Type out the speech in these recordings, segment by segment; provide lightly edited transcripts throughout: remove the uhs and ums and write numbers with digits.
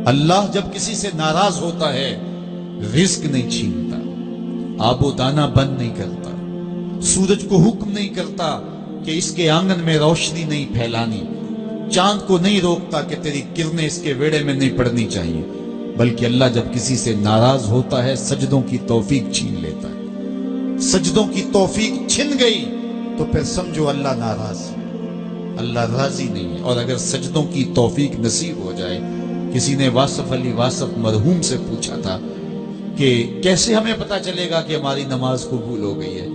اللہ جب کسی سے ناراض ہوتا ہے رزق نہیں چھینتا، آب و دانہ بند نہیں کرتا، سورج کو حکم نہیں کرتا کہ اس کے آنگن میں روشنی نہیں پھیلانی، چاند کو نہیں روکتا کہ تیری کرنیں اس کے ویڑے میں نہیں پڑنی چاہیے، بلکہ اللہ جب کسی سے ناراض ہوتا ہے سجدوں کی توفیق چھین لیتا ہے۔ سجدوں کی توفیق چھن گئی تو پھر سمجھو اللہ ناراض ہے، اللہ راضی نہیں ہے۔ اور اگر سجدوں کی توفیق نصیب ہو جائے، کسی نے واصف علی واصف مرحوم سے پوچھا تھا کہ کیسے ہمیں پتا چلے گا کہ ہماری نماز قبول ہو گئی ہے،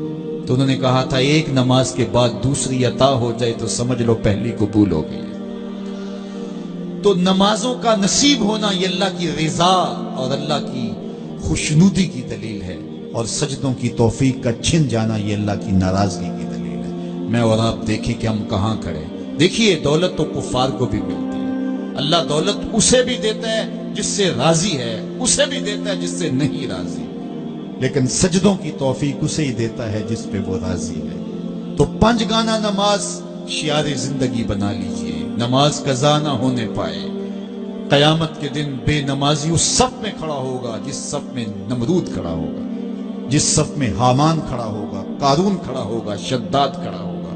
تو انہوں نے کہا تھا ایک نماز کے بعد دوسری عطا ہو جائے تو سمجھ لو پہلی قبول ہو گئی ہے۔ تو نمازوں کا نصیب ہونا یہ اللہ کی رضا اور اللہ کی خوشنودی کی دلیل ہے، اور سجدوں کی توفیق کا چھن جانا یہ اللہ کی ناراضگی کی دلیل ہے۔ میں اور آپ دیکھیں کہ ہم کہاں کھڑے۔ دیکھیے دولت تو کفار کو بھی ملتی ہے، اللہ دولت اسے بھی دیتا ہے جس سے راضی ہے، اسے بھی دیتا ہے جس سے نہیں راضی، لیکن سجدوں کی توفیق اسے ہی دیتا ہے جس پہ وہ راضی ہے۔ تو 5 گانا نماز شعار زندگی بنا لیجئے، نماز قضا نہ ہونے پائے۔ قیامت کے دن بے نمازی اس صف میں کھڑا ہوگا جس صف میں نمرود کھڑا ہوگا، جس صف میں حامان کھڑا ہوگا، قارون کھڑا ہوگا، شداد کھڑا ہوگا۔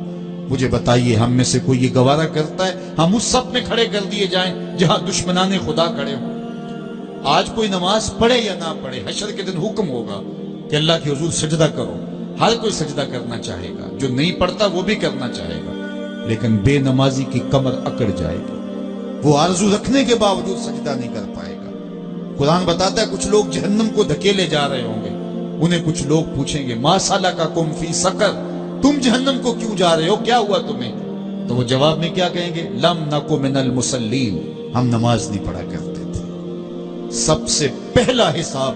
مجھے بتائیے ہم میں سے کوئی یہ گوارا کرتا ہے ہم اس صف میں کھڑے کر دیے جائیں جہاں دشمنان خدا کھڑے ہوں؟ آج کوئی نماز پڑھے یا نہ پڑھے، حشر کے دن حکم ہوگا کہ اللہ کے حضور سجدہ کرو۔ ہر کوئی سجدہ کرنا چاہے گا، جو نہیں پڑھتا وہ بھی کرنا چاہے گا، لیکن بے نمازی کی کمر اکڑ جائے گی، وہ آرزو رکھنے کے باوجود سجدہ نہیں کر پائے گا۔ قرآن بتاتا ہے کچھ لوگ جہنم کو دھکیلے جا رہے ہوں گے، انہیں کچھ لوگ پوچھیں گے ما سلککم فی سقر، تم جہنم کو کیوں جا رہے ہو، کیا ہوا تمہیں؟ تو وہ جواب میں کیا کہیں گے؟ لم نکو من المصلین، ہم نماز نہیں پڑھا کرتے تھے۔ سب سے پہلا حساب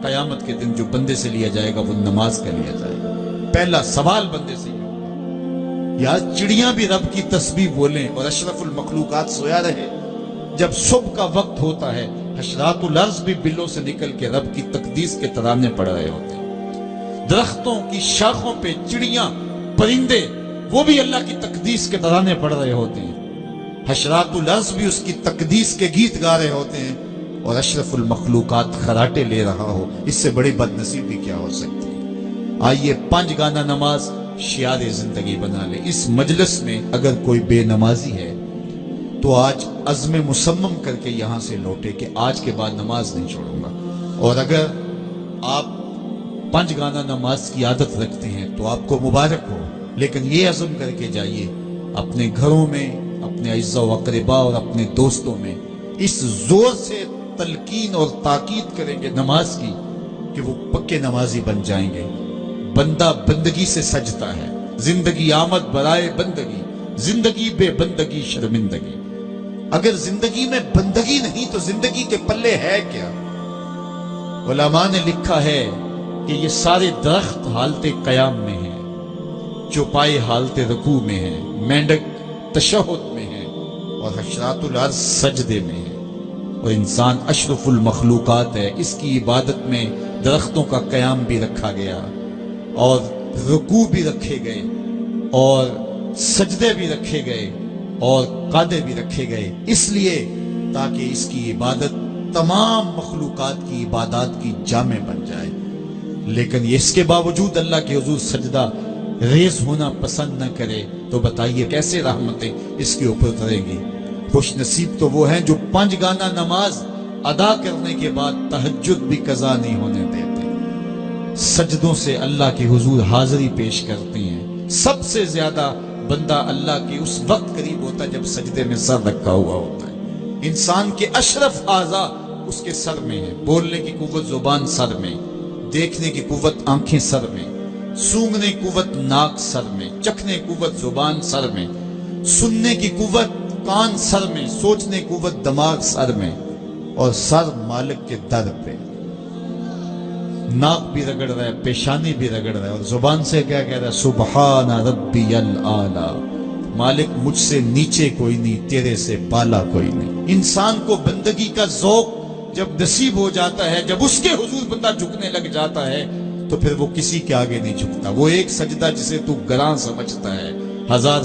قیامت کے دن جو بندے سے لیا جائے گا وہ نماز کا لیا جائے گا۔ پہلا سوال بندے سے یہ ہوگا۔ یا چڑیاں بھی رب کی تسبیح بولیں اور اشرف المخلوقات سویا رہے، جب صبح کا وقت ہوتا ہے حشرات الارض بھی بلوں سے نکل کے رب کی تقدیس کے ترانے پڑھ رہے ہوتے ہیں۔ درختوں کی شاخوں پہ چڑیاں پرندے وہ بھی اللہ کی تقدیس کے ترانے پڑھ رہے ہوتے ہیں، حشرات الارض بھی اس کی تقدیس کے گیت گا رہے ہوتے ہیں، اور اشرف المخلوقات خراٹے لے رہا ہو، اس سے بڑی بد نصیبی کیا ہو سکتی ہے؟ آئیے 5 گانا نماز شعار زندگی بنا لے۔ اس مجلس میں اگر کوئی بے نمازی ہے تو آج عزم مصمم کر کے یہاں سے لوٹے کہ آج کے بعد نماز نہیں چھوڑوں گا۔ اور اگر آپ 5 گانا نماز کی عادت رکھتے ہیں تو آپ کو مبارک ہو، لیکن یہ عزم کر کے جائیے اپنے گھروں میں، اپنے اعزاء و اقرباء اور اپنے دوستوں میں اس زور سے تلقین اور تاکید کریں گے نماز کی کہ وہ پکے نمازی بن جائیں گے۔ بندہ بندگی سے سجتا ہے، زندگی آمد برائے بندگی، زندگی بے بندگی شرمندگی۔ اگر زندگی میں بندگی نہیں تو زندگی کے پلے ہے کیا؟ علماء نے لکھا ہے کہ یہ سارے درخت حالت قیام میں ہیں، چوپائے حالت رکوع میں ہیں، مینڈک تشہد میں ہے، اور حشرات الارض سجدے میں ہے، اور انسان اشرف المخلوقات ہے۔ اس کی عبادت میں درختوں کا قیام بھی رکھا گیا، اور رکوع بھی رکھے گئے، اور سجدے بھی رکھے گئے، اور قعدے بھی رکھے گئے، اس لیے تاکہ اس کی عبادت تمام مخلوقات کی عبادات کی جامع بن جائے۔ لیکن اس کے باوجود اللہ کے حضور سجدہ ریز ہونا پسند نہ کرے تو بتائیے کیسے رحمتیں اس کے اوپر اتریں گی؟ خوش نصیب تو وہ ہیں جو 5 گانا نماز ادا کرنے کے بعد تہجد بھی قضا نہیں ہونے دیتے، سجدوں سے اللہ کے حضور حاضری پیش کرتے ہیں۔ سب سے زیادہ بندہ اللہ کے اس وقت قریب ہوتا ہے جب سجدے میں سر رکھا ہوا ہوتا ہے۔ انسان کے اشرف اعضاء اس کے سر میں ہیں، بولنے کی قوت زبان سر میں، دیکھنے کی قوت آنکھیں سر میں، سونگنے کی قوت ناک سر میں، چکھنے کی قوت زبان سر میں، سننے کی قوت کان سر میں، سوچنے کی قوت دماغ سر میں، اور سر مالک کے در پہ۔ ناک بھی رگڑ رہا ہے، پیشانی بھی رگڑ رہا ہے، اور زبان سے کیا کہہ رہا ہے؟ سبحان ربی الاعلی، مالک مجھ سے نیچے کوئی نہیں، تیرے سے بالا کوئی نہیں۔ انسان کو بندگی کا ذوق جب نصیب ہو جاتا ہے، جب اس کے حضور بندہ جھکنے لگ جاتا ہے تو پھر وہ کسی کے آگے نہیں جھکتا۔ وہ ایک سجدہ جسے تو گراں سمجھتا ہے، 1000